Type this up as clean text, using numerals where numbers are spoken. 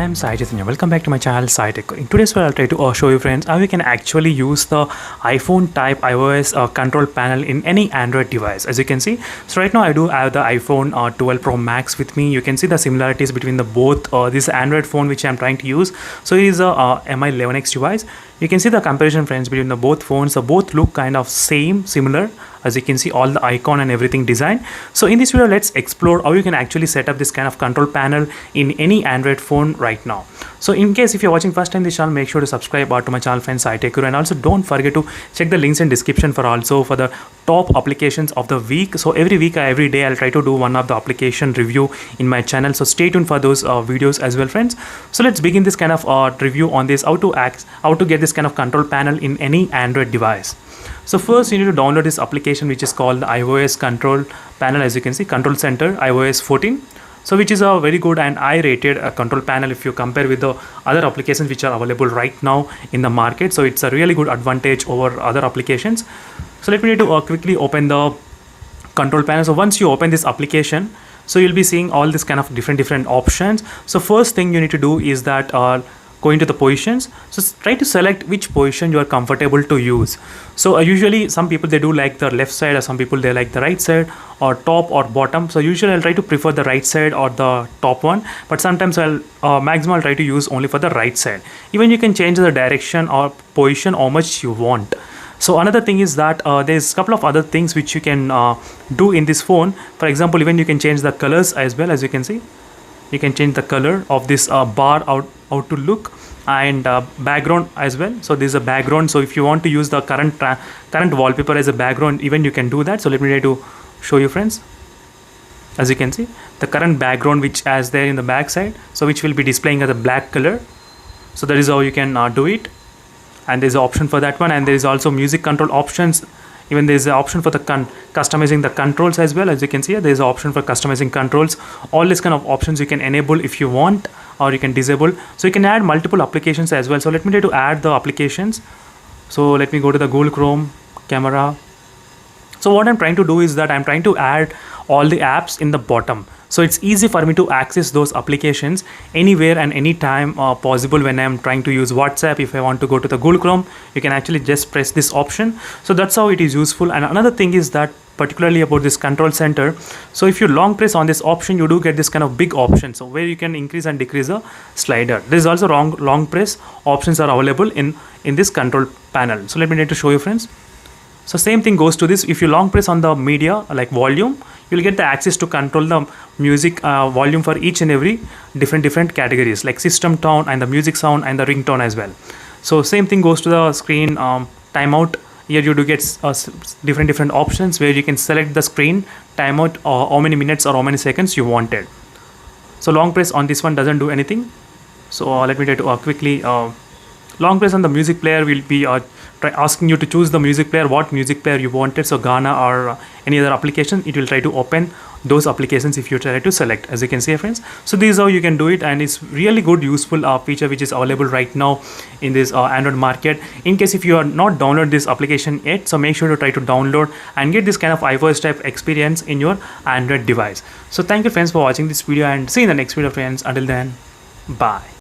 am Sai Chaitanya. Welcome back to my channel Sai Tech. In today's video, I'll try to show you friends how you can actually use the iPhone type iOS control panel in any Android device. As you can see, so right now I do have the iPhone 12 Pro Max with me. You can see the similarities between the both this Android phone which I'm trying to use. So it is a MI 11X device. You can see the comparison friends between the both phones. So both look kind of similar. As you can see all the icon and everything design. So in this video, let's explore how you can actually set up this kind of control panel in any Android phone right now. So in case if you're watching first time this channel, make sure to subscribe to my channel friends Sai Tech Guru, and also don't forget to check the links in description for the top applications of the week. So every week, every day I'll try to do one of the application review in my channel. So stay tuned for those videos as well friends. So let's begin this kind of review on this how to get this kind of control panel in any Android device. So first you need to download this application which is called the iOS control panel. As you can see, Control Center iOS 14, so which is a very good and high rated control panel if you compare with the other applications which are available right now in the market. So it's a really good advantage over other applications. So let me need to quickly open the control panel. So once you open this application, so you'll be seeing all this kind of different options. So first thing you need to do is that go into the positions. So try to select which position you are comfortable to use. So usually some people they do like the left side, or some people they like the right side, or top or bottom. So usually I'll try to prefer the right side or the top one, but sometimes I'll try to use only for the right side. Even you can change the direction or position how much you want. So another thing is that there's a couple of other things which you can do in this phone. For example, even you can change the colors as well. As you can see, you can change the color of this bar how to look, and background as well. So this is a background. So if you want to use the current wallpaper as a background, even you can do that. So let me try to show you friends. As you can see, the current background which is there in the back side, so which will be displaying as a black color. So that is how you can do it, and there's an option for that one. And there is also music control options. Even there is an option for the customizing the controls as well. As you can see, there is an option for customizing controls. All this kind of options you can enable if you want, or you can disable. So you can add multiple applications as well. So let me try to add the applications. So let me go to the Google Chrome, camera. So what I'm trying to do is that I'm trying to add all the apps in the bottom. So it's easy for me to access those applications anywhere and anytime possible. When I'm trying to use WhatsApp, if I want to go to the Google Chrome, you can actually just press this option. So that's how it is useful. And another thing is that particularly about this control center, so if you long press on this option, you do get this kind of big option, so where you can increase and decrease the slider. There is also long press options are available in this control panel. So let me try to show you friends. So same thing goes to this. If you long press on the media like volume, you'll get the access to control the music volume for each and every different categories like system tone and the music sound and the ringtone as well. So same thing goes to the screen timeout. Here you do get different options where you can select the screen timeout or how many minutes or how many seconds you wanted. So long press on this one doesn't do anything. So let me try to quickly long press on the music player will be asking you to choose the music player, what music player you wanted. So Ghana or any other application, it will try to open those applications if you try to select. As you can see friends, so this is how you can do it, and it's really good useful feature which is available right now in this Android market. In case if you are not download this application yet, so make sure to try to download and get this kind of iOS type experience in your Android device. So thank you friends for watching this video, and see you in the next video friends. Until then, bye.